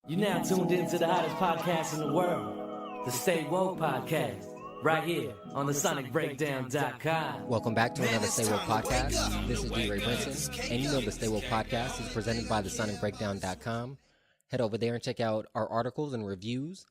You're now tuned into the hottest podcast in the world, the Stay Woke Podcast, right here on the sonicbreakdown.com. Welcome back to another Stay Woke Podcast. This is D. Ray Brinson, and you know the Stay Woke Podcast is presented by the sonicbreakdown.com. Head over there and check out our articles and reviews.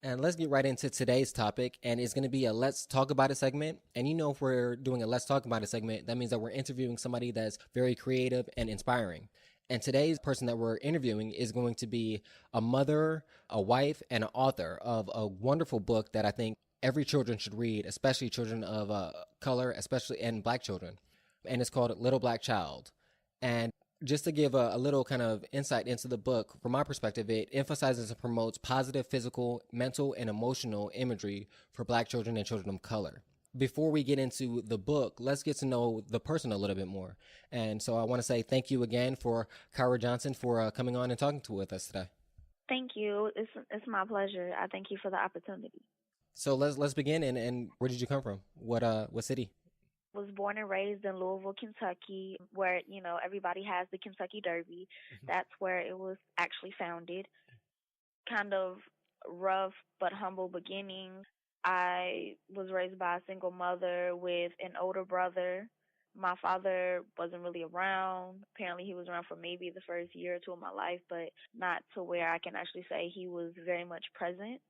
And let's get right into today's topic, and it's going to be a Let's Talk About It segment. And you know, if we're doing a Let's Talk About It segment, that means that we're interviewing somebody that's very creative and inspiring. And today's person that we're interviewing is going to be a mother, a wife, and an author of a wonderful book that I think every children should read, especially children of color, especially and Black children. And it's called Little Black Child. And just to give a little kind of insight into the book, from my perspective, it emphasizes and promotes positive physical, mental, and emotional imagery for Black children and children of color. Before we get into the book, let's get to know the person a little bit more. And so I want to say thank you again for Kyra Johnson for coming on and talking with us today. Thank you. It's my pleasure. I thank you for the opportunity. So let's begin. And where did you come from? What city? I was born and raised in Louisville, Kentucky, where, everybody has the Kentucky Derby. That's where it was actually founded. Kind of rough but humble beginnings. I was raised by a single mother with an older brother. My father wasn't really around. Apparently he was around for maybe the first year or two of my life, but not to where I can actually say he was very much present.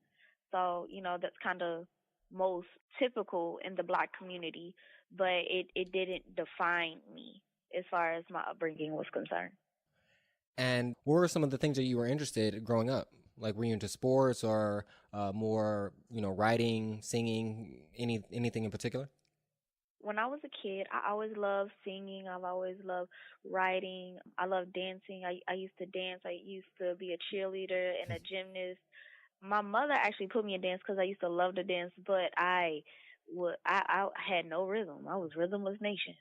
So, that's kind of most typical in the Black community, but it didn't define me as far as my upbringing was concerned. And what were some of the things that you were interested in growing up? Like, were you into sports or more, writing, singing, anything in particular? When I was a kid, I always loved singing. I've always loved writing. I loved dancing. I used to dance. I used to be a cheerleader and a gymnast. My mother actually put me in dance because I used to love to dance, but I had no rhythm. I was rhythmless nation.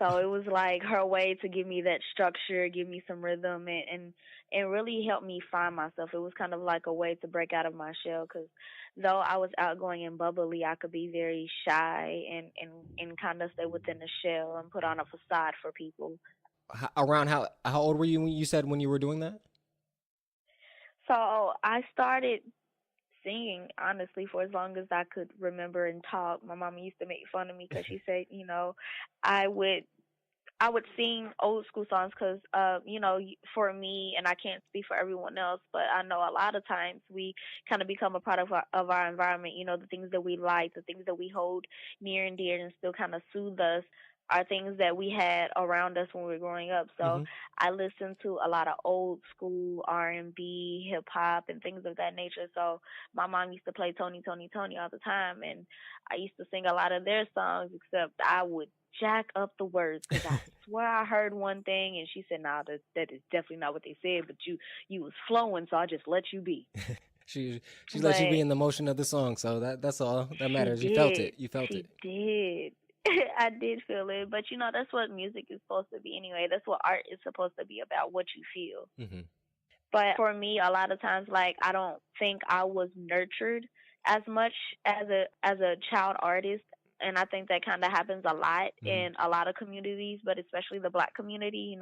So it was like her way to give me that structure, give me some rhythm, and really help me find myself. It was kind of like a way to break out of my shell, because though I was outgoing and bubbly, I could be very shy and kind of stay within the shell and put on a facade for people. How old were you when you said when you were doing that? So I started singing, honestly, for as long as I could remember and talk. My mama used to make fun of me because she said, I would sing old school songs because, for me, and I can't speak for everyone else, but I know a lot of times we kind of become a product of our environment. The things that we like, the things that we hold near and dear and still kind of soothe us are things that we had around us when we were growing up. So I listened to a lot of old school R&B, hip hop, and things of that nature. So my mom used to play Tony, Tony, Tony all the time, and I used to sing a lot of their songs, except I would jack up the words because I swear I heard one thing, and she said, "Nah, that is definitely not what they said, but you was flowing, so I just let you be." She let you be in the motion of the song, so that's all that matters. You felt it. She did. I did feel it, but that's what music is supposed to be anyway. That's what art is supposed to be about, what you feel. But for me, a lot of times, like, I don't think I was nurtured as much as a child artist, and I think that kind of happens a lot in a lot of communities, but especially the Black community.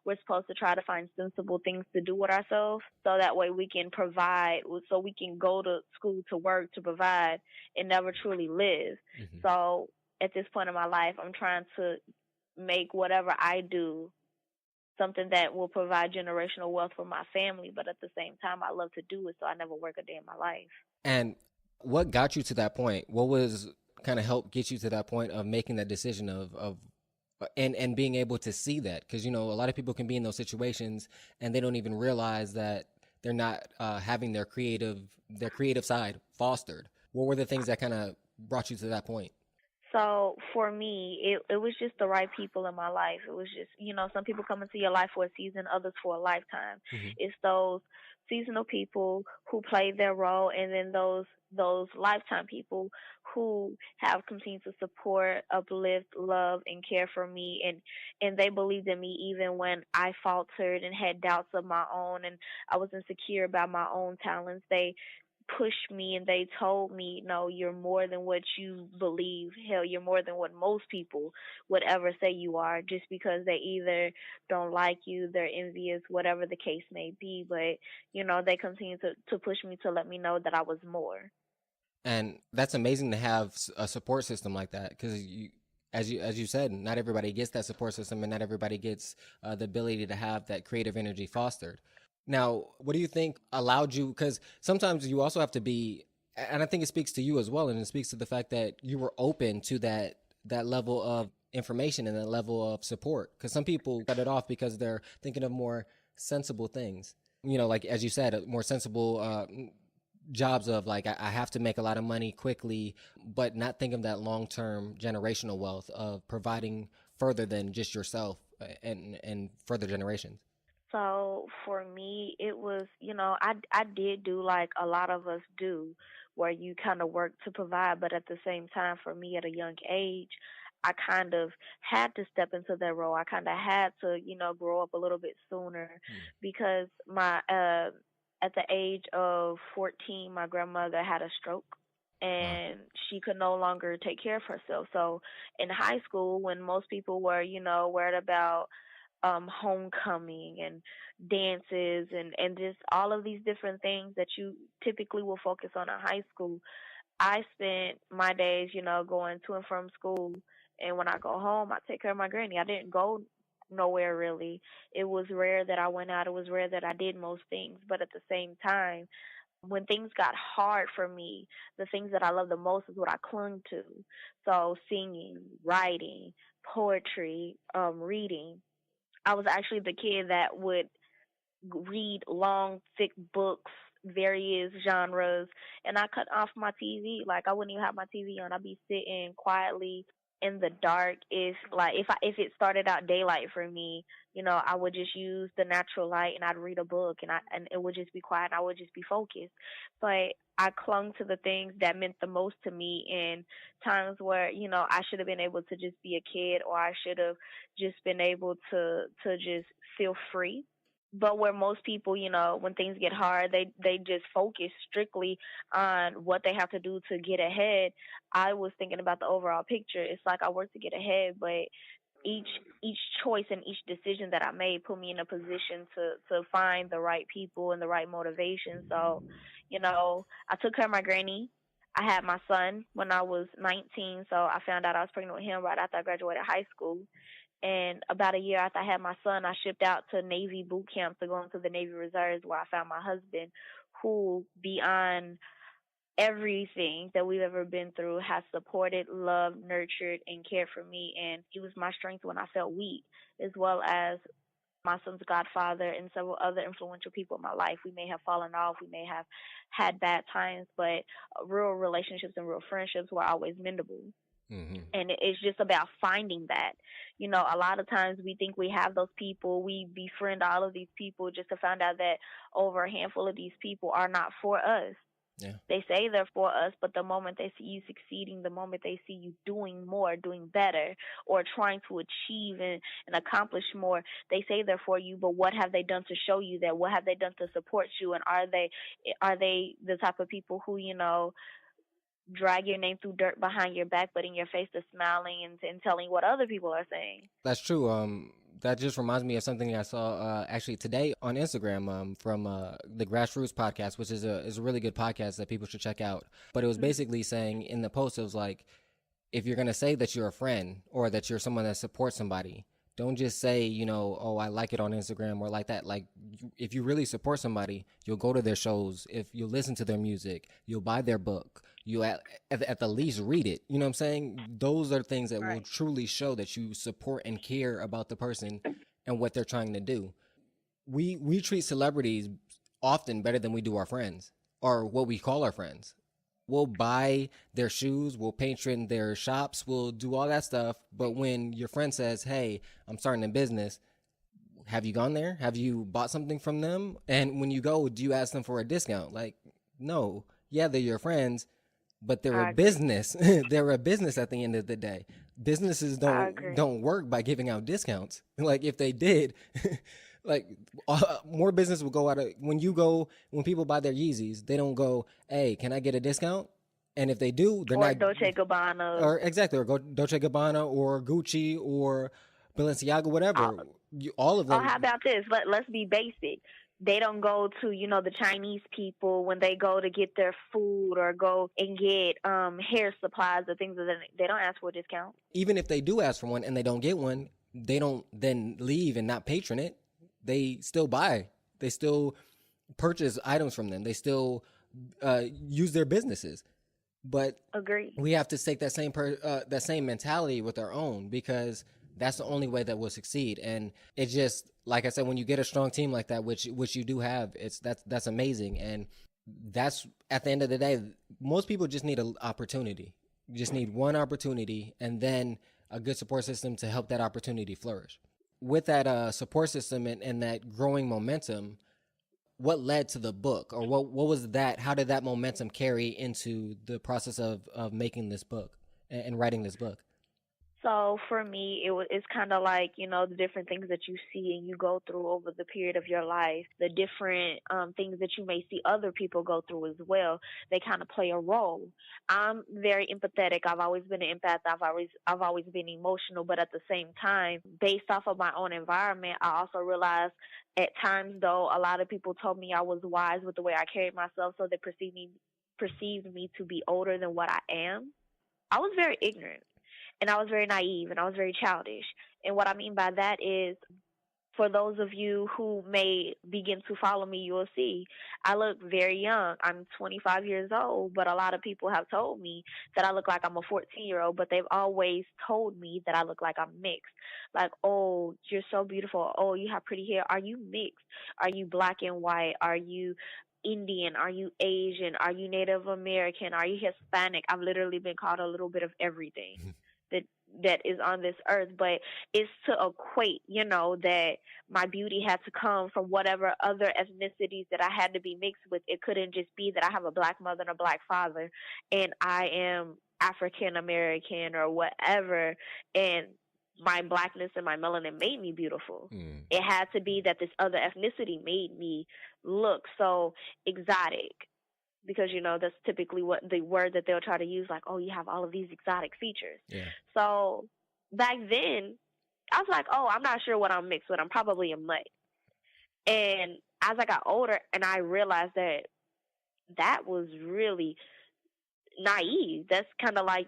We're supposed to try to find sensible things to do with ourselves, so that way we can provide, so we can go to school to work to provide and never truly live. So at this point in my life, I'm trying to make whatever I do something that will provide generational wealth for my family, but at the same time, I love to do it, so I never work a day in my life. And what got you to that point? What was kind of helped get you to that point of making that decision of being able to see that? Because, a lot of people can be in those situations and they don't even realize that they're not having their creative side fostered. What were the things that kind of brought you to that point? So for me, it was just the right people in my life. It was just, some people come into your life for a season, others for a lifetime. It's those seasonal people who play their role, and then those lifetime people who have continued to support, uplift, love, and care for me. And they believed in me even when I faltered and had doubts of my own and I was insecure about my own talents. pushed me and they told me, no, you're more than what you believe. Hell, you're more than what most people would ever say you are, just because they either don't like you, they're envious, whatever the case may be. But, they continue to push me to let me know that I was more. And that's amazing to have a support system like that, because as you said, not everybody gets that support system, and not everybody gets the ability to have that creative energy fostered. Now, what do you think allowed you? Because sometimes you also have to be, and I think it speaks to you as well, and it speaks to the fact that you were open to that level of information and that level of support. Because some people cut it off because they're thinking of more sensible things. Like as you said, more sensible jobs of like, I have to make a lot of money quickly, but not think of that long-term generational wealth of providing further than just yourself and further generations. So for me, it was, I did do like a lot of us do, where you kind of work to provide, but at the same time, for me at a young age, I kind of had to step into that role. I kind of had to, grow up a little bit sooner, because at the age of 14, my grandmother had a stroke and she could no longer take care of herself. So in high school, when most people were, worried about homecoming and dances and just all of these different things that you typically will focus on in high school, I spent my days, going to and from school. And when I go home, I take care of my granny. I didn't go nowhere really. It was rare that I went out. It was rare that I did most things. But at the same time, when things got hard for me, the things that I love the most is what I clung to. So singing, writing, poetry, reading. I was actually the kid that would read long, thick books, various genres, and I cut off my TV. Like I wouldn't even have my TV on. I'd be sitting quietly in the dark. If it started out daylight for me, I would just use the natural light and I'd read a book and it would just be quiet and I would just be focused. But I clung to the things that meant the most to me in times where, I should have been able to just be a kid, or I should have just been able to just feel free. But where most people, when things get hard, they just focus strictly on what they have to do to get ahead. I was thinking about the overall picture. It's like I worked to get ahead, but each choice and each decision that I made put me in a position to find the right people and the right motivation. So, I took care of my granny. I had my son when I was 19, so I found out I was pregnant with him right after I graduated high school. And about a year after I had my son, I shipped out to Navy boot camp to go into the Navy Reserves, where I found my husband, who, beyond everything that we've ever been through, has supported, loved, nurtured, and cared for me. And he was my strength when I felt weak, as well as my son's godfather and several other influential people in my life. We may have fallen off, we may have had bad times, but real relationships and real friendships were always mendable. Mm-hmm. And it's just about finding that. A lot of times we think we have those people, we befriend all of these people just to find out that over a handful of these people are not for us. Yeah. They say they're for us, but the moment they see you succeeding, the moment they see you doing more, doing better, or trying to achieve and accomplish more, they say they're for you, but what have they done to show you that? What have they done to support you? And are they the type of people who, drag your name through dirt behind your back, but in your face they're smiling and telling what other people are saying? That's true. That just reminds me of something I saw actually today on Instagram from the Grassroots podcast, which is a really good podcast that people should check out. But it was basically saying in the post, it was like, if you're going to say that you're a friend or that you're someone that supports somebody, don't just say, oh, I like it on Instagram or like that. Like, if you really support somebody, you'll go to their shows. If you listen to their music, you'll buy their book. You at the least read it. You know what I'm saying? Those are things that will truly show that you support and care about the person and what they're trying to do. We treat celebrities often better than we do our friends, or what we call our friends. We'll buy their shoes, we'll patron their shops, we'll do all that stuff. But when your friend says, hey, I'm starting a business, have you gone there? Have you bought something from them? And when you go, do you ask them for a discount? Like, no. Yeah, they're your friends, but they're a business. They're a business at the end of the day. Businesses don't work by giving out discounts. Like, if they did, Like more business will go out of when people buy their Yeezys, they don't go, "Hey, can I get a discount?" And if they do, they're Or not. Dolce Gabbana. Or exactly, or go Dolce Gabbana or Gucci or Balenciaga, whatever. All of Oh, them. how about this? Let's be basic. They don't go to, the Chinese people when they go to get their food or go and get hair supplies or things of that. They don't ask for a discount. Even if they do ask for one and they don't get one, they don't then leave and not patron it. They still buy. They still purchase items from them. They still use their businesses. But Agree. we have to take that same mentality with our own, because that's the only way that we'll succeed. And it just, like I said, when you get a strong team like that, which you do have, that's amazing. And that's, at the end of the day, most people just need an opportunity. You just need one opportunity and then a good support system to help that opportunity flourish. With that support system and that growing momentum, what led to the book, or what was that? How did that momentum carry into the process of making this book and writing this book? So for me, it's kind of like, the different things that you see and you go through over the period of your life, the different things that you may see other people go through as well. They kind of play a role. I'm very empathetic. I've always been an empath. I've always been emotional, but at the same time, based off of my own environment, I also realized at times, though, a lot of people told me I was wise with the way I carried myself, so they perceived me to be older than what I am. I was very ignorant. And I was very naive and I was very childish. And what I mean by that is, for those of you who may begin to follow me, you will see I look very young. I'm 25 years old, but a lot of people have told me that I look like I'm a 14-year-old, but they've always told me that I look like I'm mixed. Like, oh, you're so beautiful. Oh, you have pretty hair. Are you mixed? Are you black and white? Are you Indian? Are you Asian? Are you Native American? Are you Hispanic? I've literally been called a little bit of everything that is on this earth, but it's to equate, that my beauty had to come from whatever other ethnicities that I had to be mixed with. It couldn't just be that I have a black mother and a black father and I am African American or whatever, and my blackness and my melanin made me beautiful. It had to be that this other ethnicity made me look so exotic. Because, that's typically what the word that they'll try to use, like, oh, you have all of these exotic features. Yeah. So back then, I was like, oh, I'm not sure what I'm mixed with. I'm probably a mutt. And as I got older and I realized that was really naive. That's kind of like,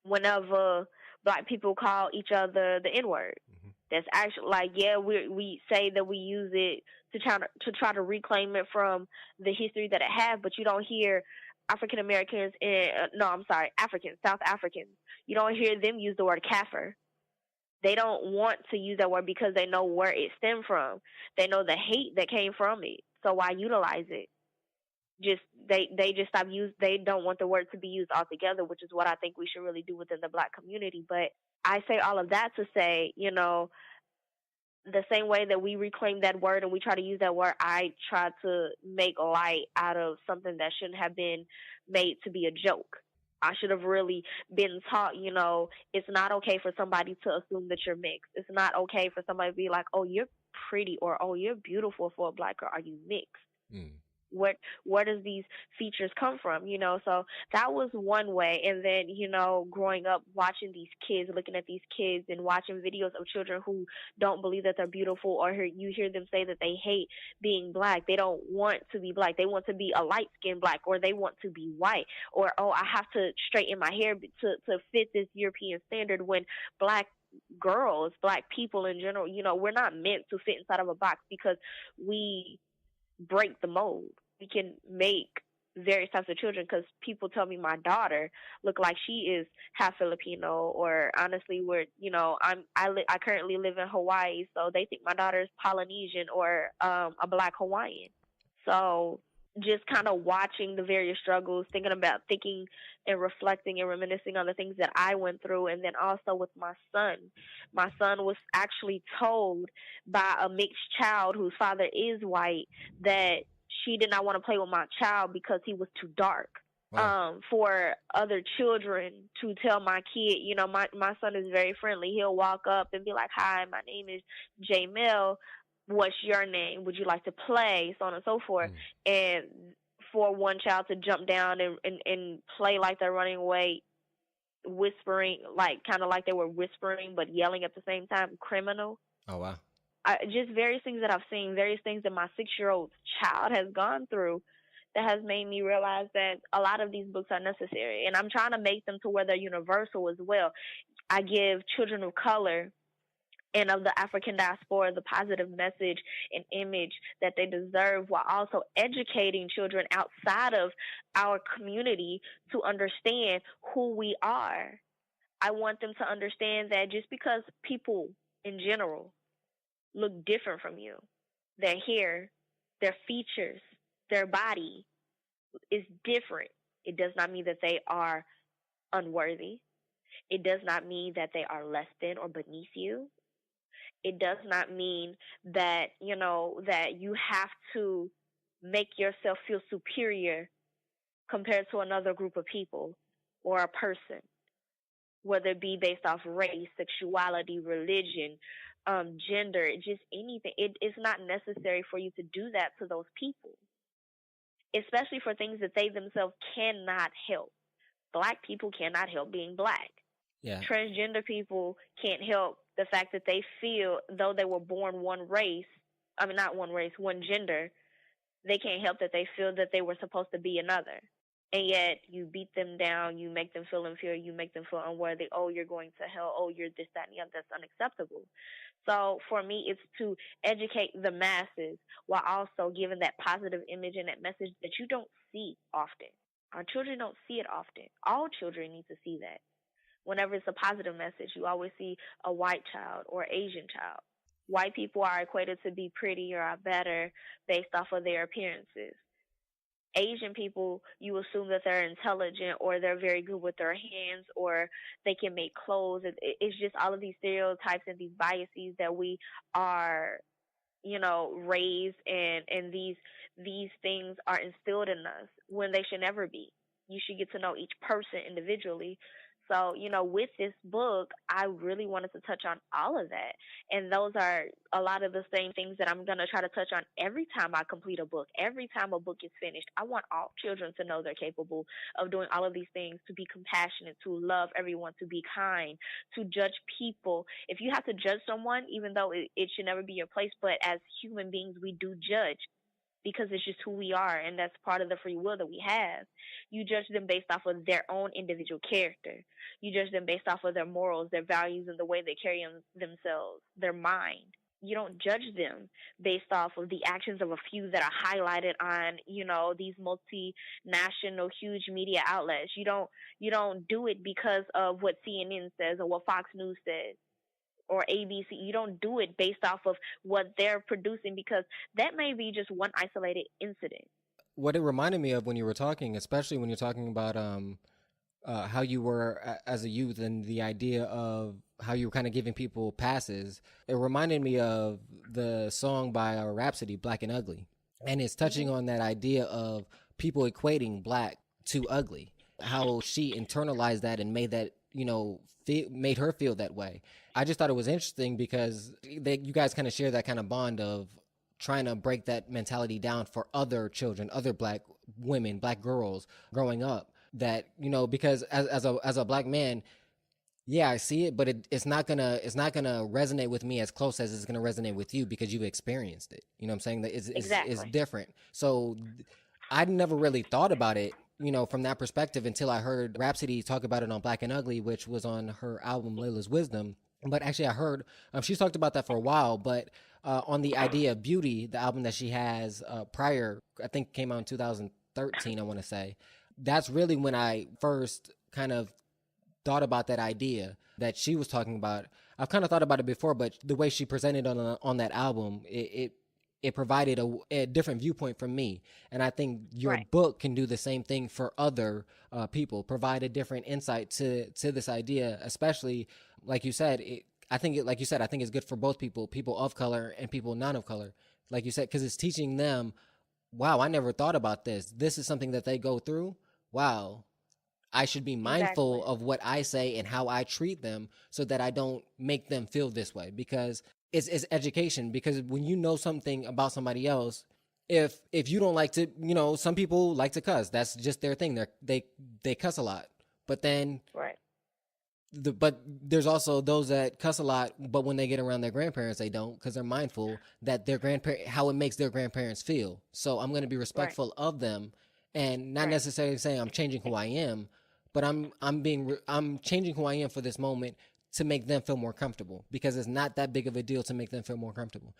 whenever black people call each other the N-word. Mm-hmm. That's actually like, yeah, we say that we use it to try to reclaim it from the history that it had, but you don't hear African Americans Africans, South Africans. You don't hear them use the word kafir. They don't want to use that word because they know where it stemmed from. They know the hate that came from it. So why utilize it? They just stop they don't want the word to be used altogether, which is what I think we should really do within the black community. But I say all of that to say, the same way that we reclaim that word and we try to use that word, I try to make light out of something that shouldn't have been made to be a joke. I should have really been taught, it's not okay for somebody to assume that you're mixed. It's not okay for somebody to be like, oh, you're pretty, or oh, you're beautiful for a black girl. Are you mixed? Where does these features come from? So that was one way. And then, growing up, watching these kids, looking at these kids and watching videos of children who don't believe that they're beautiful, or you hear them say that they hate being black. They don't want to be black. They want to be a light-skinned black, or they want to be white, or, oh, I have to straighten my hair to fit this European standard, when black girls, black people in general, we're not meant to fit inside of a box because we break the mold. We can make various types of children, because people tell me my daughter look like she is half Filipino, or honestly, I currently live in Hawaii, so they think my daughter is Polynesian or a black Hawaiian. So just kind of watching the various struggles, thinking and reflecting and reminiscing on the things that I went through. And then also with my son. My son was actually told by a mixed child whose father is white that she did not want to play with my child because he was too dark. Wow. For other children to tell my kid, my son is very friendly. He'll walk up and be like, "Hi, my name is J Mel. What's your name? Would you like to play?" So on and so forth. Mm. And for one child to jump down and play like they're running away, whispering, like kind of like they were whispering but yelling at the same time, criminal. Oh, wow. Just various things that I've seen, various things that my 6-year-old child has gone through that has made me realize that a lot of these books are necessary. And I'm trying to make them to where they're universal as well. I give children of color and of the African diaspora the positive message and image that they deserve, while also educating children outside of our community to understand who we are. I want them to understand that just because people in general look different from you, their hair, their features, their body is different, it does not mean that they are unworthy. It does not mean that they are less than or beneath you. It does not mean that, that you have to make yourself feel superior compared to another group of people or a person, whether it be based off race, sexuality, religion, gender, just anything. It's not necessary for you to do that to those people, especially for things that they themselves cannot help. Black people cannot help being black. Yeah. Transgender people can't help the fact that they feel, though they were born one race, not one race, one gender, they can't help that they feel that they were supposed to be another. And yet you beat them down, you make them feel inferior, you make them feel unworthy. Oh, you're going to hell. Oh, you're this, that, and the other. That's unacceptable. So for me, it's to educate the masses while also giving that positive image and that message that you don't see often. Our children don't see it often. All children need to see that. Whenever it's a positive message, you always see a white child or Asian child. White people are equated to be prettier or better based off of their appearances. Asian people, you assume that they're intelligent or they're very good with their hands or they can make clothes. It's just all of these stereotypes and these biases that we are, raised, and these things are instilled in us when they should never be. You should get to know each person individually. So, with this book, I really wanted to touch on all of that. And those are a lot of the same things that I'm going to try to touch on every time I complete a book. Every time a book is finished, I want all children to know they're capable of doing all of these things, to be compassionate, to love everyone, to be kind, to judge people. If you have to judge someone, even though it should never be your place, but as human beings, we do judge, because it's just who we are, and that's part of the free will that we have. You judge them based off of their own individual character. You judge them based off of their morals, their values, and the way they carry themselves, their mind. You don't judge them based off of the actions of a few that are highlighted on, these multinational huge media outlets. You don't do it because of what CNN says or what Fox News says or ABC. You don't do it based off of what they're producing, because that may be just one isolated incident. What it reminded me of when you were talking, especially when you're talking about how you were as a youth and the idea of how you were kind of giving people passes, it reminded me of the song by Rhapsody, Black and Ugly. And it's touching on that idea of people equating black to ugly, how she internalized that and made that, made her feel that way. I just thought it was interesting because you guys kind of share that kind of bond of trying to break that mentality down for other children, other black women, black girls growing up. That, because as a black man, yeah, I see it, but it's not gonna resonate with me as close as it's gonna resonate with you because you've experienced it. You know what I'm saying? That it's different. So I never really thought about it, from that perspective until I heard Rhapsody talk about it on Black and Ugly, which was on her album Layla's Wisdom. But actually I heard she's talked about that for a while, but on the idea of Beauty, the album that she has prior, I think came out in 2013, I want to say. That's really when I first kind of thought about that idea that she was talking about. I've kind of thought about it before, but the way she presented on that album, it provided a different viewpoint from me. And I think your book can do the same thing for other people, provide a different insight to this idea, especially like you said. I think it's good for both people of color and people not of color, like you said, because it's teaching them, wow, I never thought about this. This is something that they go through. wow, I should be mindful Exactly. of what I say and how I treat them so that I don't make them feel this way, because it's education. Because when you know something about somebody else, if you don't like to, some people like to cuss. That's just their thing. They cuss a lot. But then Right. but there's also those that cuss a lot, but when they get around their grandparents, they don't, because they're mindful that their grandparent, how it makes their grandparents feel. So I'm going to be Right. respectful of them, and not Right. necessarily saying I'm changing who I am, but I'm changing who I am for this moment to make them feel more comfortable, because it's not that big of a deal to make them feel more comfortable.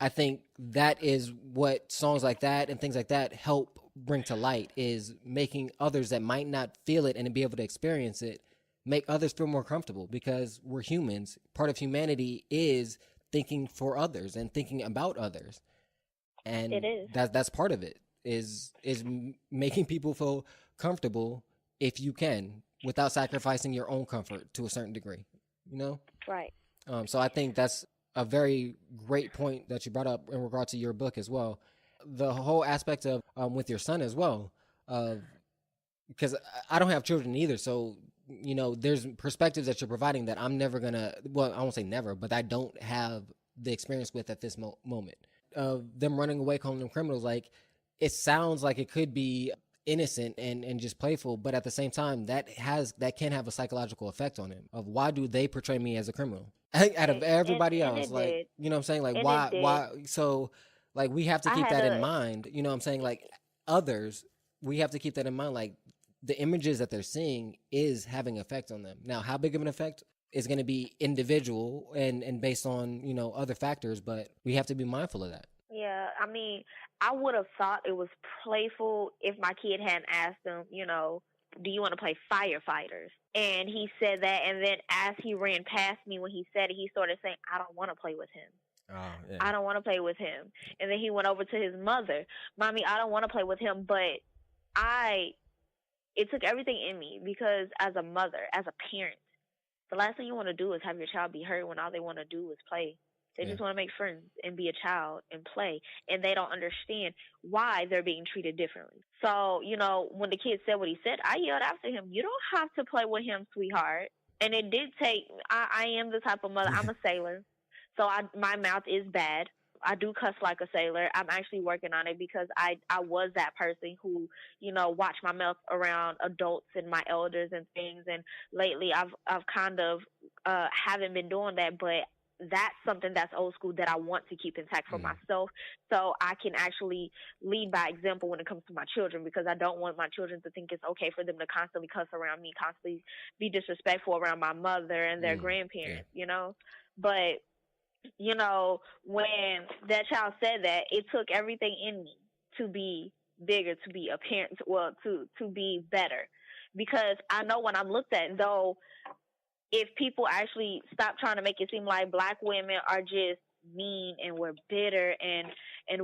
I think that is what songs like that and things like that help bring to light, is making others that might not feel it and be able to experience it, make others feel more comfortable, because we're humans. Part of humanity is thinking for others and thinking about others. It And is. that's part of it, is making people feel comfortable if you can, without sacrificing your own comfort to a certain degree, you know? Right. So I think that's a very great point that you brought up in regard to your book as well. The whole aspect of with your son as well, because I don't have children either. So, there's perspectives that you're providing that I'm never going to, well, I won't say never, but I don't have the experience with at this moment. Them running away, calling them criminals, like, it sounds like it could be innocent and just playful, but at the same time, that can have a psychological effect on him, of why do they portray me as a criminal? I think out of everybody And else, it like, did. you know what I'm saying? Like, And it did. so, like, we have to I keep had that in to. mind, you know what I'm saying? Like, others, we have to keep that in mind, like, the images that they're seeing is having effect on them. Now, how big of an effect is going to be individual and based on, other factors, but we have to be mindful of that. Yeah, I mean, I would have thought it was playful if my kid hadn't asked him, do you want to play firefighters? And he said that, and then as he ran past me when he said it, he started saying, I don't want to play with him. Oh, yeah. I don't want to play with him. And then he went over to his mother, Mommy, I don't want to play with him, but it took everything in me, because as a mother, as a parent, the last thing you want to do is have your child be hurt when all they want to do is play. They just want to make friends and be a child and play, and they don't understand why they're being treated differently. So, when the kid said what he said, I yelled after him, you don't have to play with him, sweetheart. And it did take, I am the type of mother, I'm a sailor, so my mouth is bad. I do cuss like a sailor. I'm actually working on it, because I was that person who, watched my mouth around adults and my elders and things. And lately I've kind of haven't been doing that, but that's something that's old school that I want to keep intact for myself, so I can actually lead by example when it comes to my children, because I don't want my children to think it's okay for them to constantly cuss around me, constantly be disrespectful around my mother and their grandparents, But, when that child said that, it took everything in me to be bigger, to be a parent, well, to be better. Because I know when I'm looked at, though, if people actually stop trying to make it seem like black women are just mean and we're bitter and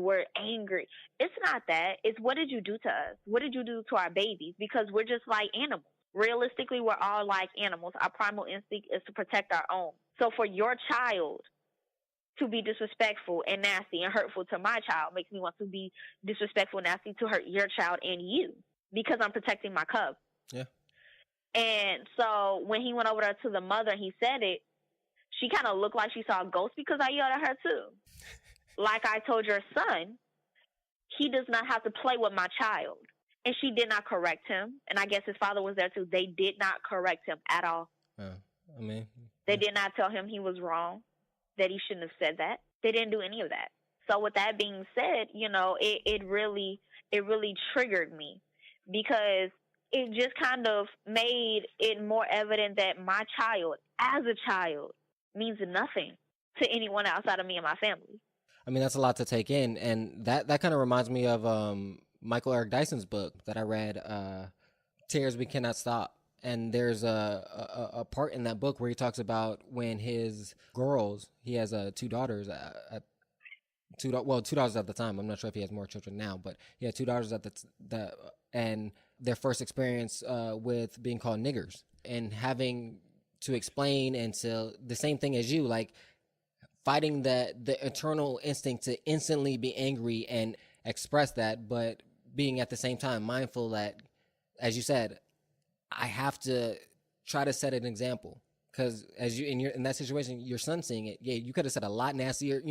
we're angry, it's not that. It's, what did you do to us? What did you do to our babies? Because we're just like animals. Realistically, we're all like animals. Our primal instinct is to protect our own. So for your child to be disrespectful and nasty and hurtful to my child makes me want to be disrespectful and nasty to hurt your child and you, because I'm protecting my cub. Yeah. And so when he went over there to the mother and he said it, she kind of looked like she saw a ghost, because I yelled at her too. Like I told your son, he does not have to play with my child. And she did not correct him. And I guess his father was there too. They did not correct him at all. They did not tell him he was wrong, that he shouldn't have said that. They didn't do any of that. So with that being said, it really triggered me, because it just kind of made it more evident that my child, as a child, means nothing to anyone outside of me and my family. I mean, that's a lot to take in, and that kind of reminds me of Michael Eric Dyson's book that I read, Tears We Cannot Stop. And there's a part in that book where he talks about when his girls, he has two daughters, two daughters at the time. I'm not sure if he has more children now, but he had two daughters at and their first experience with being called niggers, and having to explain, and so the same thing as you, like fighting the eternal instinct to instantly be angry and express that, but being at the same time mindful that as you said, I have to try to set an example. Because as you in that situation, your son's seeing it. Yeah, you could have said a lot nastier,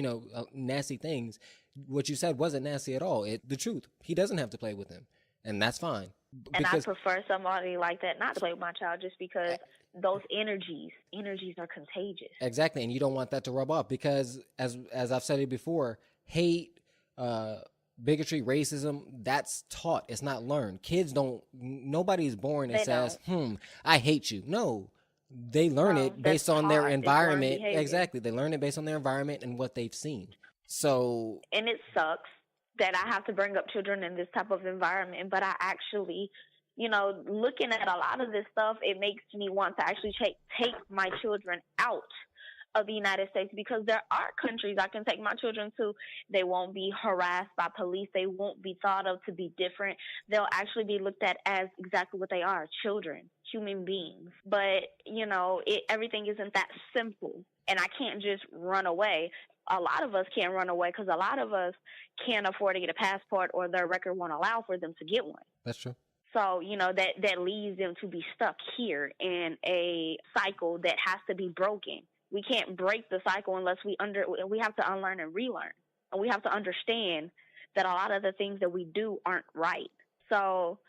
nasty things. What you said wasn't nasty at all. The truth. He doesn't have to play with him, and that's fine. And I prefer somebody like that not to play with my child, just because those energies are contagious. Exactly, and you don't want that to rub off, because as I've said it before, hate, bigotry, racism, that's taught. It's not learned. Kids don't. Nobody's born and says, I hate you. No. They learn it based on their environment. Exactly. They learn it based on their environment and what they've seen. So, and it sucks that I have to bring up children in this type of environment, but I actually, looking at a lot of this stuff, it makes me want to actually take my children out of the United States, because there are countries I can take my children to. They won't be harassed by police. They won't be thought of to be different. They'll actually be looked at as exactly what they are, children, human beings. But, everything isn't that simple. And I can't just run away. A lot of us can't run away because a lot of us can't afford to get a passport, or their record won't allow for them to get one. That's true. So, that leaves them to be stuck here in a cycle that has to be broken. We can't break the cycle unless we have to unlearn and relearn. And we have to understand that a lot of the things that we do aren't right. So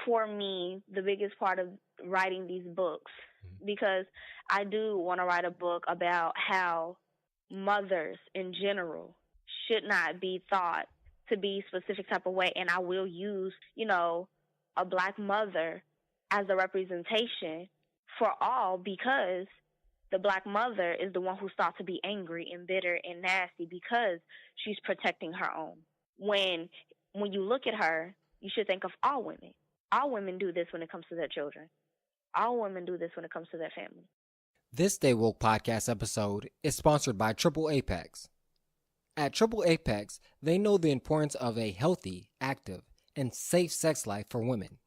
for me, the biggest part of writing these books, because I do want to write a book about how mothers in general should not be thought to be a specific type of way. And I will use, a Black mother as a representation for all, because the Black mother is the one who's thought to be angry and bitter and nasty because she's protecting her own. When you look at her, you should think of all women. All women do this when it comes to their children. All women do this when it comes to their family. This Stay Woke podcast episode is sponsored by Triple Apex. At Triple Apex, they know the importance of a healthy, active, and safe sex life for women,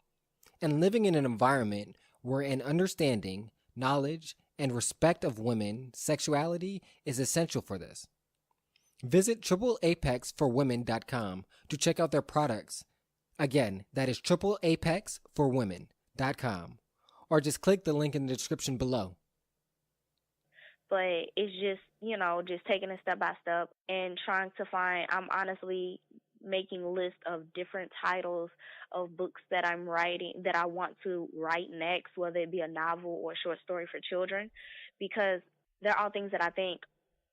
and living in an environment where an understanding, knowledge, and respect of women's sexuality is essential for this. Visit tripleapexforwomen.com to check out their products. Again, that is tripleapexforwomen.com, or just click the link in the description below. But it's just, just taking it step by step and trying to find, I'm honestly making a list of different titles of books that I'm writing, that I want to write next, whether it be a novel or a short story for children, because they're all things that I think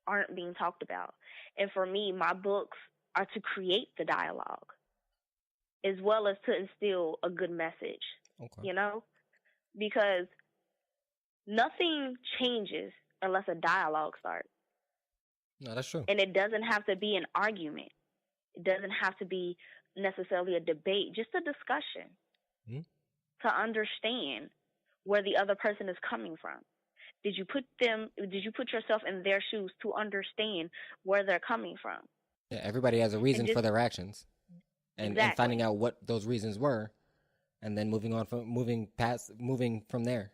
aren't being talked about. And for me, my books are to create the dialogue as well as to instill a good message, because nothing changes unless a dialogue starts. No, that's true. And it doesn't have to be an argument. It doesn't have to be necessarily a debate, just a discussion to understand where the other person is coming from. Did you put yourself in their shoes to understand where they're coming from? Yeah, everybody has a reason for their actions. And finding out what those reasons were, and then moving from there.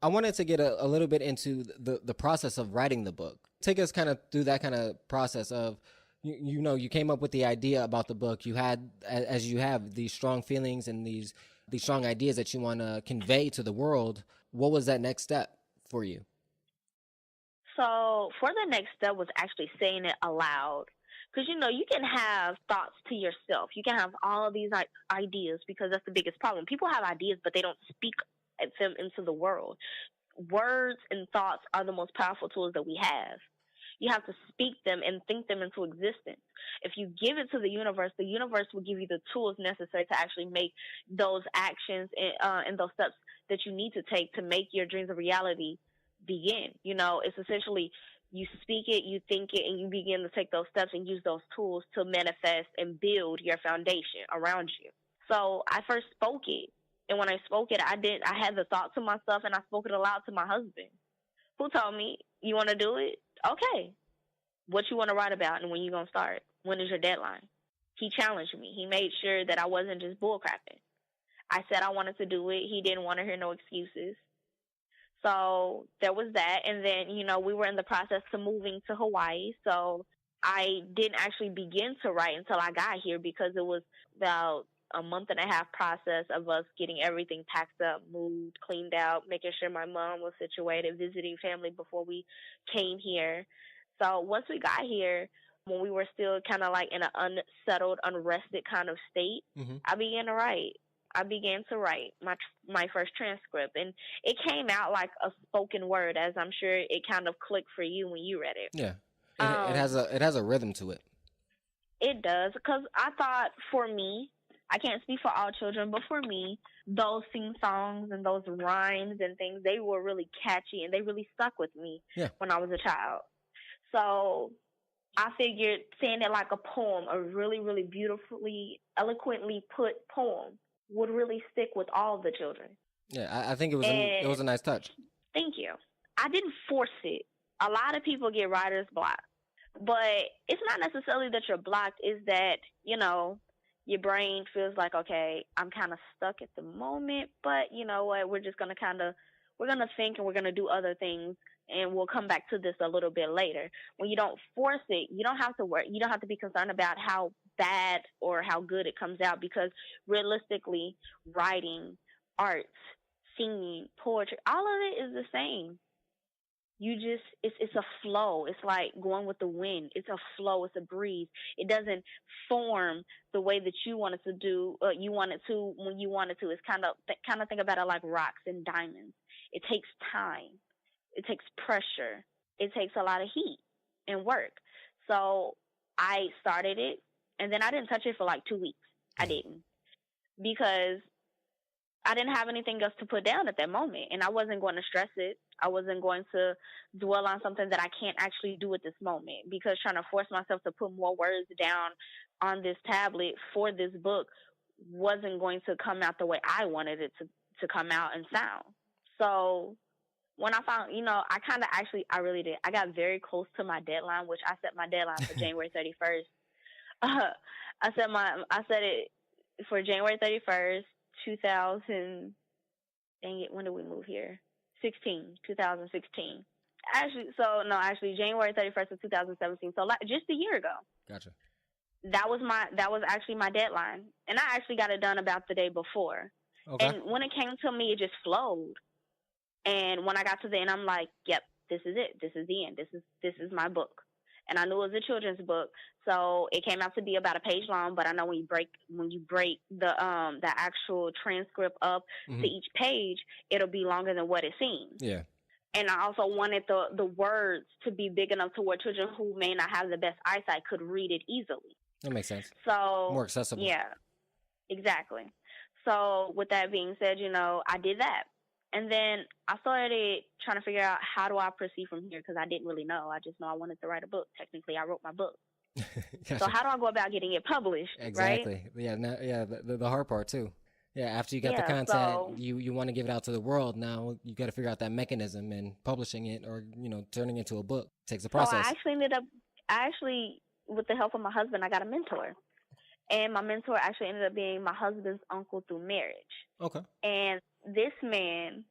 I wanted to get a little bit into the process of writing the book. Take us kind of through that kind of process of, you came up with the idea about the book. You had, as you have, these strong feelings and these strong ideas that you want to convey to the world. What was that next step for you? So for the next step was actually saying it aloud. Because, you can have thoughts to yourself. You can have all of these ideas, because that's the biggest problem. People have ideas, but they don't speak them into the world. Words and thoughts are the most powerful tools that we have. You have to speak them and think them into existence. If you give it to the universe will give you the tools necessary to actually make those actions and those steps that you need to take to make your dreams a reality begin. It's essentially you speak it, you think it, and you begin to take those steps and use those tools to manifest and build your foundation around you. So I first spoke it. And when I spoke it, I had the thought to myself, and I spoke it aloud to my husband, who told me, you want to do it? Okay. What you want to write about and when you going to start? When is your deadline? He challenged me. He made sure that I wasn't just bullcrapping. I said I wanted to do it. He didn't want to hear no excuses. So there was that. And then, we were in the process of moving to Hawaii. So I didn't actually begin to write until I got here, because it was about a month and a half process of us getting everything packed up, moved, cleaned out, making sure my mom was situated, visiting family before we came here. So once we got here, when we were still kind of like in an unsettled, unrested kind of state, Mm-hmm. I began to write. I began to write my first transcript, and it came out like a spoken word, as I'm sure it kind of clicked for you when you read it. Yeah, it has a rhythm to it. It does, because I thought for me, I can't speak for all children, but for me, those sing songs and those rhymes and things, they were really catchy and they really stuck with me when I was a child. So I figured saying it like a poem, a really, really beautifully, eloquently put poem, would really stick with all the children. Yeah, I think it was a nice touch. Thank you. I didn't force it. A lot of people get writer's block. But it's not necessarily that you're blocked, it's that, you know, your brain feels like, okay, I'm kind of stuck at the moment, but you know what, we're just going to we're going to think and we're going to do other things, and we'll come back to this a little bit later. When you don't force it, you don't have to worry. You don't have to be concerned about how bad or how good it comes out, because realistically, writing, arts, singing, poetry, all of it is the same. It's a flow. It's like going with the wind. It's a flow. It's a breeze. It doesn't form the way that you want it to do. You want it to when you want it to. It's kind of think about it like rocks and diamonds. It takes time. It takes pressure. It takes a lot of heat and work. So I started it, and then I didn't touch it for like 2 weeks. I didn't, because I didn't have anything else to put down at that moment, and I wasn't going to stress it. I wasn't going to dwell on something that I can't actually do at this moment, because trying to force myself to put more words down on this tablet for this book wasn't going to come out the way I wanted it to come out and sound. So when I found, I really did. I got very close to my deadline, which I set my deadline for January 31st. I set it for January 31st, 2000. Dang it, when did we move here? 2016. Actually, January 31st of 2017. So just a year ago. Gotcha. That was actually my deadline, and I actually got it done about the day before. Okay. And when it came to me, it just flowed. And when I got to the end, I'm like, "Yep, this is it. This is the end. This is my book." And I knew it was a children's book, so it came out to be about a page long. But I know when you break the actual transcript up to each page, it'll be longer than what it seems. Yeah. And I also wanted the words to be big enough to where children who may not have the best eyesight could read it easily. That makes sense. So more accessible. Yeah, exactly. So with that being said, I did that. And then I started trying to figure out how do I proceed from here, because I didn't really know. I just know I wanted to write a book. Technically, I wrote my book. Gotcha. So how do I go about getting it published? Exactly. Right? Yeah. The hard part too. Yeah. After you got the content, so, you want to give it out to the world. Now you got to figure out that mechanism, and publishing it or turning it into a book takes a process. So I actually, with the help of my husband, I got a mentor. And my mentor actually ended up being my husband's uncle through marriage. Okay. And this man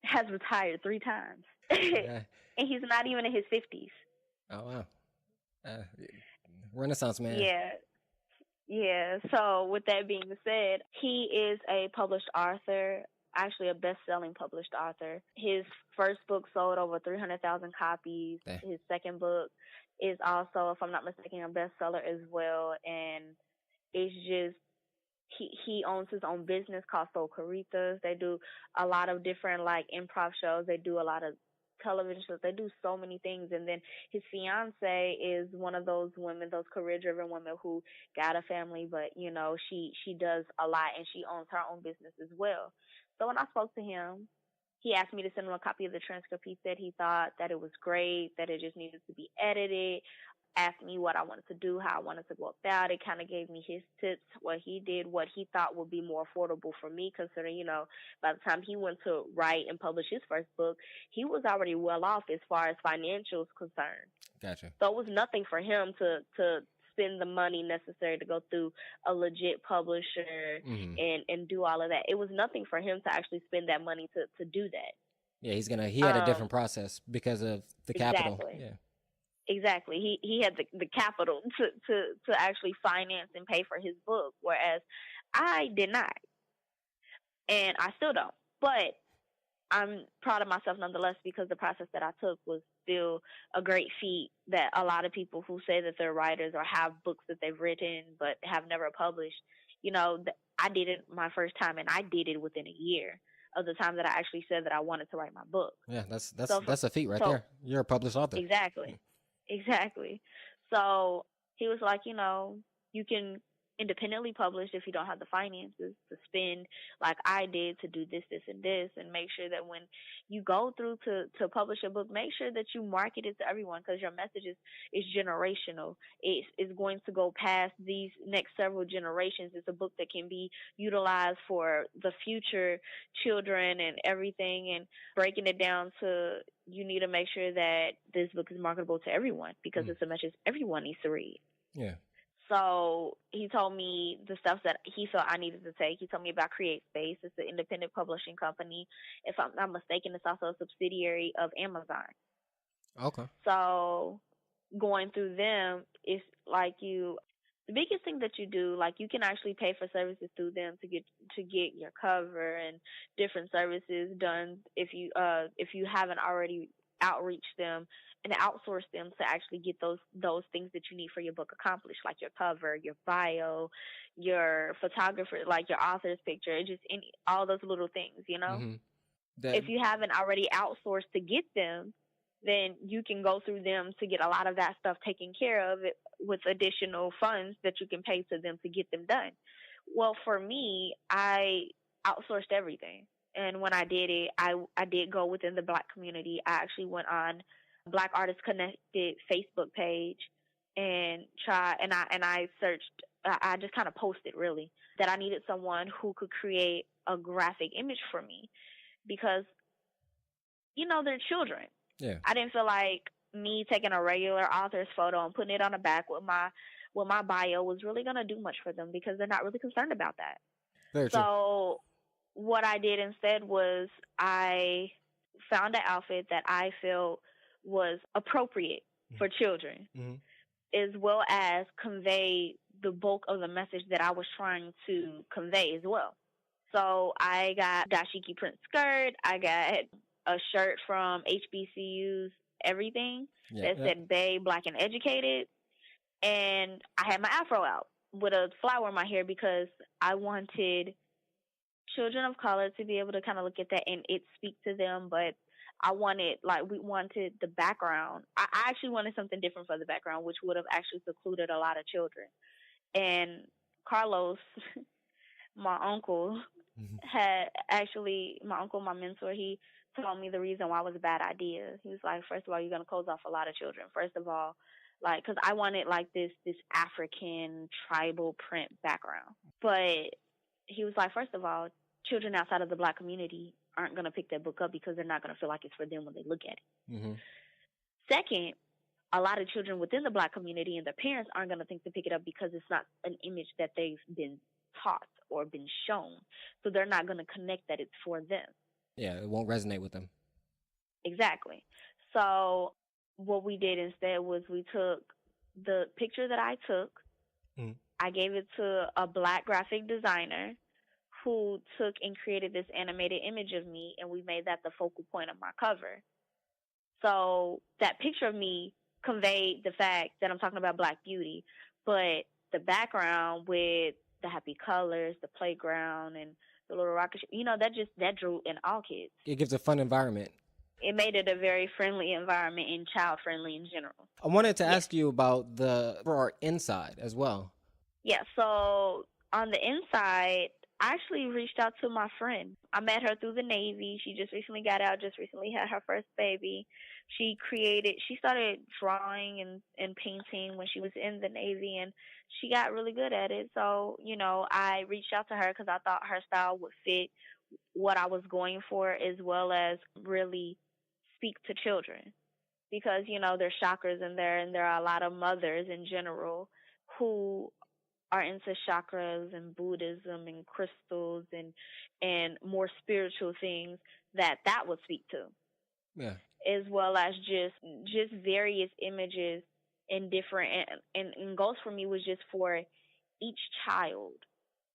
has retired 3 times. Yeah. And he's not even in his 50s. Oh, wow. Renaissance man. Yeah. Yeah. So with that being said, he is a published author, actually a best-selling published author. His first book sold over 300,000 copies. Dang. His second book is also, if I'm not mistaken, a bestseller as well. And it's just, he owns his own business called Soul Caritas. They do a lot of different improv shows. They do a lot of television shows. They do so many things. And then his fiance is one of those women, those career-driven women who got a family, but she does a lot, and she owns her own business as well. So when I spoke to him, he asked me to send him a copy of the transcript. He said he thought that it was great, that it just needed to be edited. Asked me what I wanted to do, how I wanted to go about it, kind of gave me his tips, what he did, what he thought would be more affordable for me, considering, by the time he went to write and publish his first book, he was already well off as far as financials concerned. Gotcha. So it was nothing for him to spend the money necessary to go through a legit publisher and do all of that. It was nothing for him to actually spend that money to do that. Yeah, he had a different process because of the capital. Exactly. Yeah. Exactly. He had the capital to actually finance and pay for his book, whereas I did not, and I still don't. But I'm proud of myself nonetheless because the process that I took was still a great feat that a lot of people who say that they're writers or have books that they've written but have never published, I did it my first time, and I did it within a year of the time that I actually said that I wanted to write my book. Yeah, that's So that's a feat right there. You're a published author. Exactly. So he was like, you can independently publish if you don't have the finances to spend like I did to do this, this, and this, and make sure that when you go through to publish a book, make sure that you market it to everyone because your message is generational. It's going to go past these next several generations. It's a book that can be utilized for the future children and everything, and breaking it down to you need to make sure that this book is marketable to everyone because it's a message everyone needs to read. Yeah. So he told me the stuff that he felt I needed to take. He told me about Create Space. It's an independent publishing company. If I'm not mistaken, it's also a subsidiary of Amazon. Okay. So going through them is like the biggest thing that you do, like you can actually pay for services through them to get your cover and different services done if you haven't already outreached them and outsource them to actually get those things that you need for your book accomplished, like your cover, your bio, your photographer, like your author's picture, just all those little things, Mm-hmm. If you haven't already outsourced to get them, then you can go through them to get a lot of that stuff taken care of with additional funds that you can pay to them to get them done. Well, for me, I outsourced everything. And when I did it, I did go within the Black community. I actually went on Black Artists Connected Facebook page and I searched. I just kind of posted really that I needed someone who could create a graphic image for me because they're children. Yeah. I didn't feel like me taking a regular author's photo and putting it on the back with my bio was really gonna do much for them because they're not really concerned about that. Very true. So what I did instead was I found an outfit that I felt was appropriate for children, as well as convey the bulk of the message that I was trying to convey as well. So I got dashiki print skirt. I got a shirt from HBCU's Everything that said Bay, Black and Educated. And I had my afro out with a flower in my hair because I wanted children of color to be able to kind of look at that and it speak to them. But we wanted the background. I actually wanted something different for the background, which would have actually secluded a lot of children. And Carlos, my uncle, my mentor, he told me the reason why it was a bad idea. He was like, first of all, you're going to close off a lot of children. First of all, like, because I wanted like this African tribal print background. But he was like, first of all, children outside of the Black community aren't going to pick that book up because they're not going to feel like it's for them when they look at it. Mm-hmm. Second, a lot of children within the Black community and their parents aren't going to think to pick it up because it's not an image that they've been taught or been shown. So they're not going to connect that it's for them. Yeah, it won't resonate with them. Exactly. So what we did instead was we took the picture that I took, I gave it to a Black graphic designer who took and created this animated image of me, and we made that the focal point of my cover. So that picture of me conveyed the fact that I'm talking about Black beauty, but the background with the happy colors, the playground, and the little rocket ship, that drew in all kids. It gives a fun environment. It made it a very friendly environment and child-friendly in general. I wanted to ask you about for our inside as well. Yeah, so on the inside, I actually reached out to my friend. I met her through the Navy. She just recently got out, just recently had her first baby. She started drawing and painting when she was in the Navy, and she got really good at it. So, I reached out to her because I thought her style would fit what I was going for, as well as really speak to children. Because, there's chakras in there, and there are a lot of mothers in general who are into chakras and Buddhism and crystals and more spiritual things that would speak to. Yeah. As well as just various images and different and goals for me was just for each child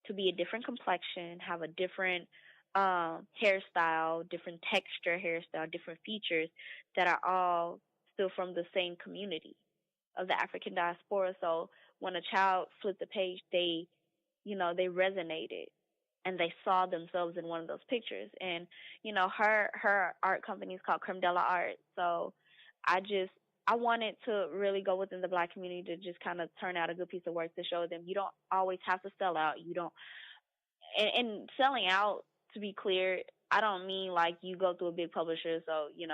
to be a different complexion, have a different hairstyle, different texture hairstyle, different features that are all still from the same community of the African diaspora. So when a child flipped the page, they resonated and they saw themselves in one of those pictures. And, her art company is called Creme de la Art. So I wanted to really go within the Black community to just kind of turn out a good piece of work to show them you don't always have to sell out. You don't, and selling out, to be clear, I don't mean like you go through a big publisher, so, you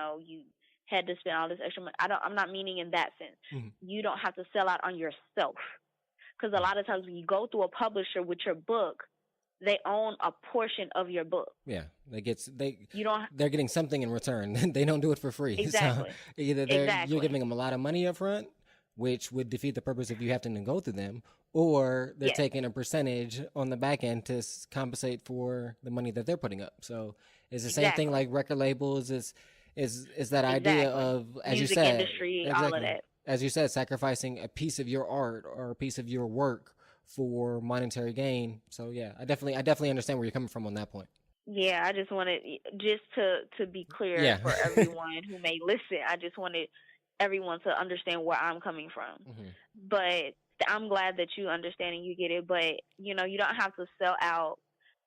had to spend all this extra money. I'm not meaning in that sense. Mm-hmm. You don't have to sell out on yourself. Because a lot of times when you go through a publisher with your book, they own a portion of your book. Yeah, they're getting something in return. They don't do it for free. Exactly. So either you're giving them a lot of money up front, which would defeat the purpose if you have to go through them, or they're taking a percentage on the back end to compensate for the money that they're putting up. So it's the same thing like record labels. Is that idea of, as music you said, industry, all of that. As you said, sacrificing a piece of your art or a piece of your work for monetary gain. So yeah, I definitely understand where you're coming from on that point. Yeah, I just wanted to be clear for everyone who may listen. I just wanted everyone to understand where I'm coming from. Mm-hmm. But I'm glad that you understand and you get it. But you don't have to sell out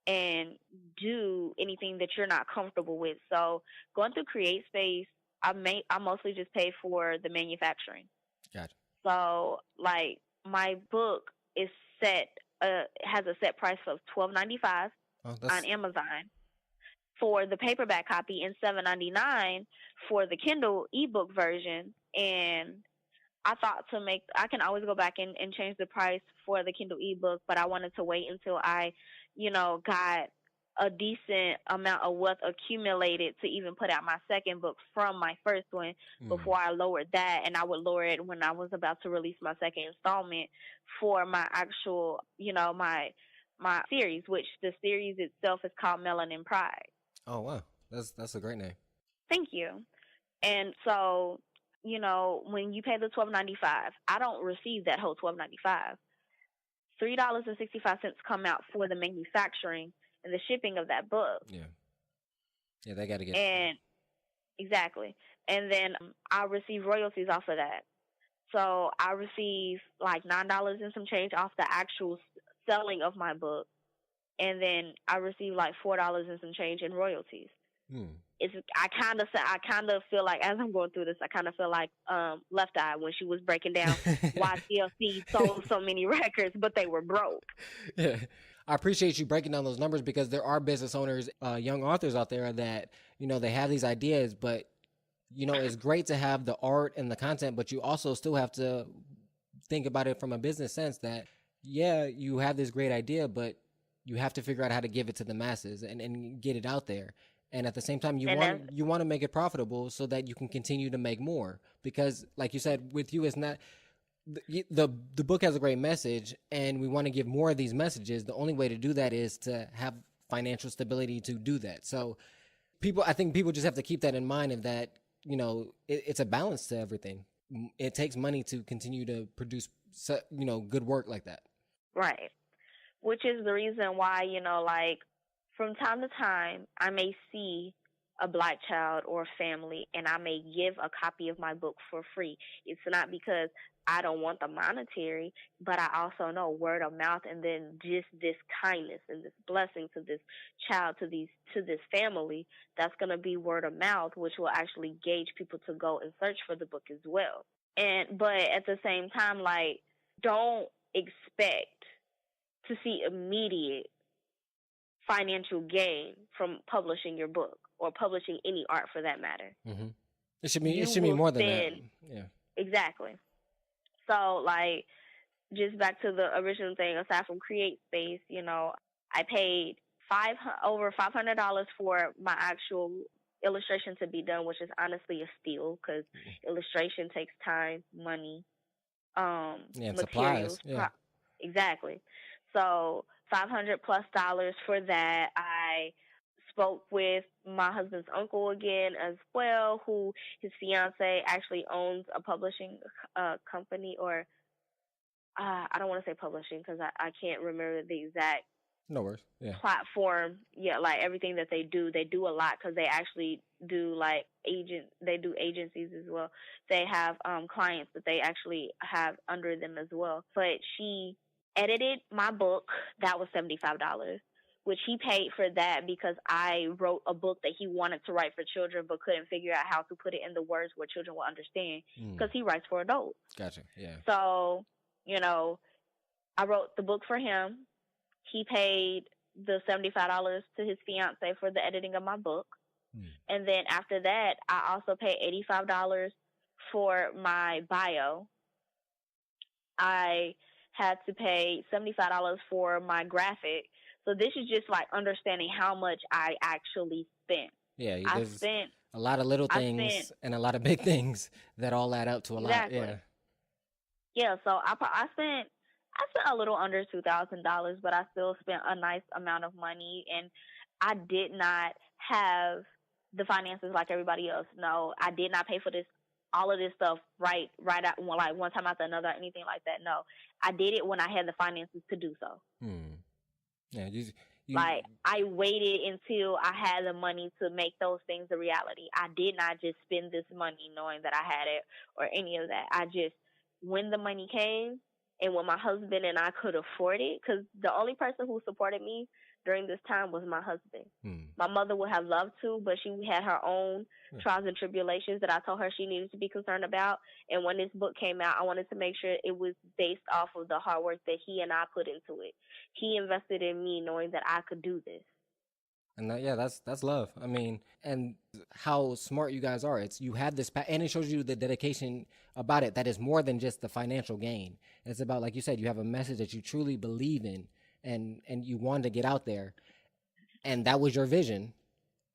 and do anything that you're not comfortable with. So going through Create Space, I mostly just pay for the manufacturing. Gotcha. So like my book is set has a set price of $12.95 on Amazon for the paperback copy and $7.99 for the Kindle ebook version. And I thought I can always go back and change the price for the Kindle ebook, but I wanted to wait until I, got a decent amount of wealth accumulated to even put out my second book from my first one before I lowered that. And I would lower it when I was about to release my second installment for my actual, my series, which the series itself is called Melanin Pride. Oh, wow. That's a great name. Thank you. And so, when you pay the $12.95, I don't receive that whole $12.95. $3.65 come out for the manufacturing and the shipping of that book. Yeah, they got to get and exactly. And then I receive royalties off of that. So I receive like $9 and some change off the actual selling of my book, and then I receive like $4 and some change in royalties. I kind of feel like, as I'm going through this, I kind of feel like Left Eye when she was breaking down why TLC sold so many records, but they were broke. Yeah. I appreciate you breaking down those numbers, because there are business owners, young authors out there that, they have these ideas, but, it's great to have the art and the content, but you also still have to think about it from a business sense that, yeah, you have this great idea, but you have to figure out how to give it to the masses and get it out there. And at the same time, you want to make it profitable so that you can continue to make more. Because, like you said, with you, it's not the book has a great message, and we want to give more of these messages. The only way to do that is to have financial stability to do that. So, I think people just have to keep that in mind, of that it's a balance to everything. It takes money to continue to produce good work like that. Right. Which is the reason why like, from time to time, I may see a Black child or family, and I may give a copy of my book for free. It's not because I don't want the monetary, but I also know word of mouth, and then just this kindness and this blessing to this child, to this family, that's going to be word of mouth, which will actually gauge people to go and search for the book as well. But at the same time, like, don't expect to see immediate financial gain from publishing your book or publishing any art for that matter. Mm-hmm. It should be more than that. Yeah. Exactly. So, like, just back to the original thing, aside from Create Space, I paid over $500 for my actual illustration to be done, which is honestly a steal, because illustration takes time, money, and materials. supplies. Yeah. Exactly. So $500+ for that. I spoke with my husband's uncle again as well, who his fiance actually owns a publishing company, or I don't want to say publishing because I can't remember the exact No worries. Yeah. platform, yeah, like everything that they do a lot because they actually do like they do agencies as well. They have clients that they actually have under them as well. But she edited my book. That was $75, which he paid for that because I wrote a book that he wanted to write for children but couldn't figure out how to put it in the words where children will understand because he writes for adults. Gotcha. Yeah. So, I wrote the book for him. He paid the $75 to his fiance for the editing of my book. And then after that, I also paid $85 for my bio. I had to pay $75 for my graphic. So this is just like understanding how much I actually spent. Yeah, I there's spent a lot of little things and a lot of big things that all add up to a lot. Yeah. Yeah, so I spent a little under $2,000, but I still spent a nice amount of money, and I did not have the finances like everybody else. No, I did not pay for all of this stuff right out, like one time after another, or anything like that. No, I did it when I had the finances to do so. Yeah, like I waited until I had the money to make those things a reality. I did not just spend this money knowing that I had it or any of that. I just, when the money came and when my husband and I could afford it, because the only person who supported me during this time was my husband. My mother would have loved to, but she had her own trials and tribulations that I told her she needed to be concerned about. And when this book came out, I wanted to make sure it was based off of the hard work that he and I put into it. He invested in me knowing that I could do this. And that's love. I mean, and how smart you guys are. You had this, and it shows you the dedication about it. That is more than just the financial gain. It's about, like you said, you have a message that you truly believe in, and you wanted to get out there, and that was your vision.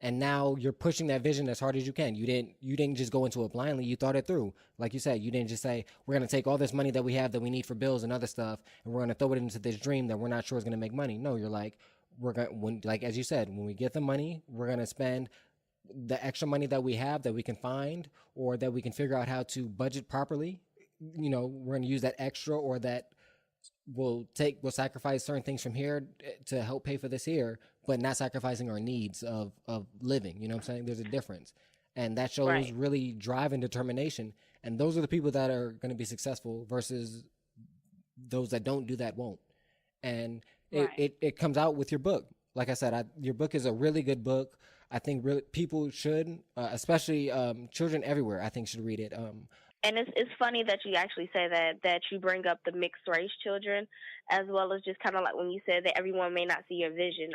And now you're pushing that vision as hard as you can. You didn't just go into it blindly. You thought it through. Like you said, you didn't just say, we're going to take all this money that we have that we need for bills and other stuff, and we're going to throw it into this dream that we're not sure is going to make money. No, you're like, like as you said, when we get the money, we're going to spend the extra money that we have that we can find or that we can figure out how to budget properly. We're going to use that extra, or that we'll sacrifice certain things from here to help pay for this here, but not sacrificing our needs of living. You know what I'm saying? There's a difference. And that shows really drive and determination. And those are the people that are going to be successful versus those that don't do that won't. And it comes out with your book. Like I said, your book is a really good book. I think people should, especially children everywhere, I think should read it. And it's funny that you actually say that you bring up the mixed race children, as well as just kind of like when you said that everyone may not see your vision.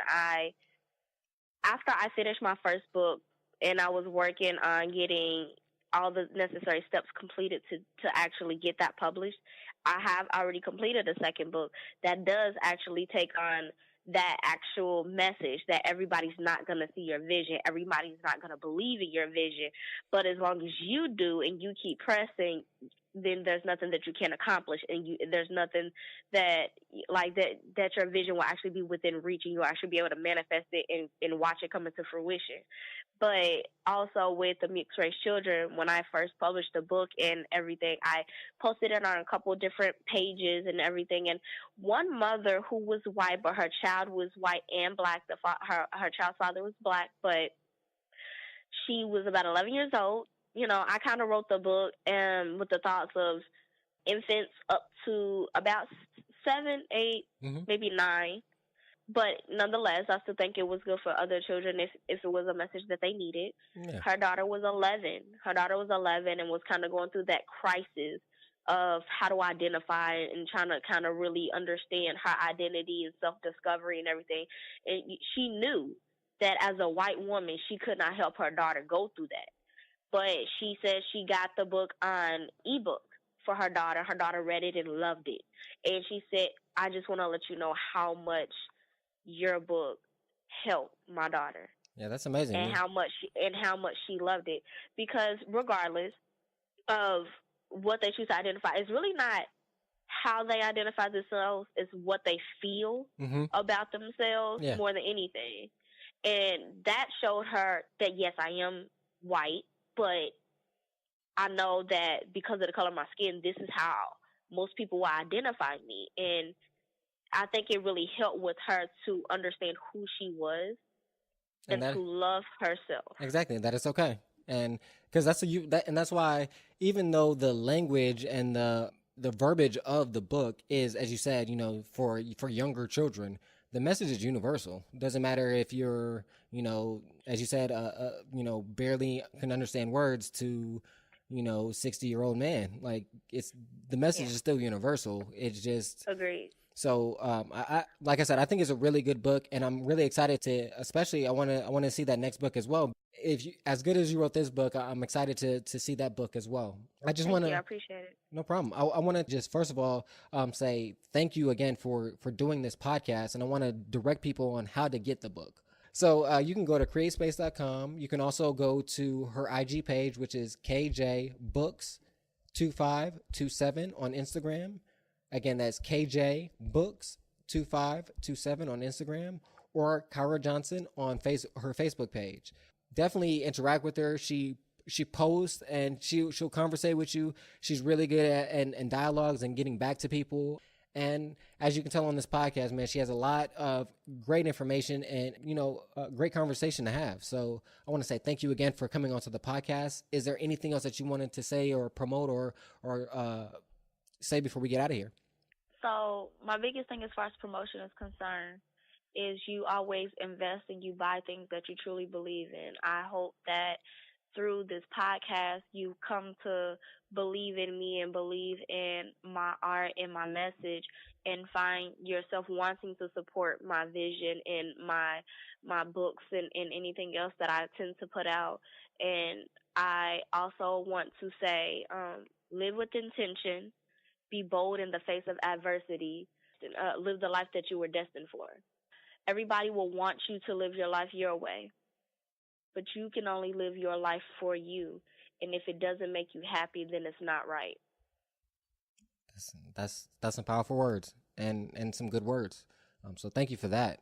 After I finished my first book and I was working on getting all the necessary steps completed to actually get that published, I have already completed a second book that does actually take on that actual message that everybody's not going to see your vision. Everybody's not going to believe in your vision. But as long as you do and you keep pressing, then there's nothing that you can't accomplish. And there's nothing that your vision will actually be within reach, and you'll actually be able to manifest it and watch it come into fruition. But also with the mixed race children, when I first published the book and everything, I posted it on a couple of different pages and everything. And one mother who was white, but her child was white and black. Her child's father was black, but she was about 11 years old. I kind of wrote the book with the thoughts of infants up to about 7, 8, maybe 9. But nonetheless, I still think it was good for other children if it was a message that they needed. Yeah. Her daughter was 11. Her daughter was 11 and was kind of going through that crisis of how to identify and trying to kind of really understand her identity and self-discovery and everything. And she knew that as a white woman, she could not help her daughter go through that. But she said she got the book on ebook for her daughter. Her daughter read it and loved it. And she said, I just want to let you know how much your book helped my daughter. Yeah, that's amazing. And how much she loved it. Because regardless of what they choose to identify, it's really not how they identify themselves, it's what they feel about themselves more than anything. And that showed her that, yes, I am white, but I know that because of the color of my skin, this is how most people will identify me. And I think it really helped with her to understand who she was and to love herself. Exactly, that it's okay. And because that's why, even though the language and the verbiage of the book is, as you said, for younger children, the message is universal. Doesn't matter if you're, as you said, barely can understand words to, 60-year-old man. Like, it's the message is still universal. It's just agreed. So, I like I said, I think it's a really good book, and I'm really excited to, especially I want to see that next book as well. If you, as good as you wrote this book, I'm excited to see that book as well. I just want to. I appreciate it. No problem. I want to just first of all say thank you again for doing this podcast, and I want to direct people on how to get the book. So you can go to createspace.com. You can also go to her IG page, which is KJBooks2527 on Instagram. Again, that's KJ Books 2527 on Instagram, or Kyra Johnson on her Facebook page. Definitely interact with her. She posts and she'll conversate with you. She's really good at and dialogues and getting back to people. And as you can tell on this podcast, man, she has a lot of great information and, a great conversation to have. So I want to say thank you again for coming onto the podcast. Is there anything else that you wanted to say or promote or say before we get out of here? So my biggest thing as far as promotion is concerned is you always invest and you buy things that you truly believe in. I hope that through this podcast you come to believe in me and believe in my art and my message and find yourself wanting to support my vision and my books and anything else that I tend to put out. And I also want to say, live with intention. Be bold in the face of adversity. Live the life that you were destined for. Everybody will want you to live your life your way, but you can only live your life for you. And if it doesn't make you happy, then it's not right. That's some powerful words and some good words. So thank you for that.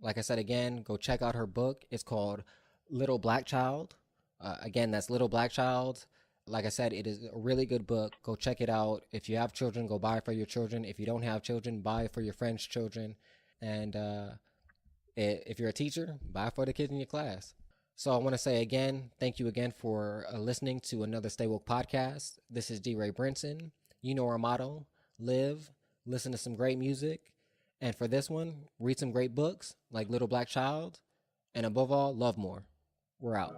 Like I said, again, go check out her book. It's called Little Black Child. Again, that's Little Black Child. Like I said, it is a really good book. Go check it out. If you have children, go buy it for your children. If you don't have children, buy it for your friends' children. And if you're a teacher, buy it for the kids in your class. So I want to say again, thank you again for listening to another Stay Woke podcast. This is D. Ray Brinson. You know our motto: live, listen to some great music, and for this one, read some great books like Little Black Child, and above all, love more. We're out.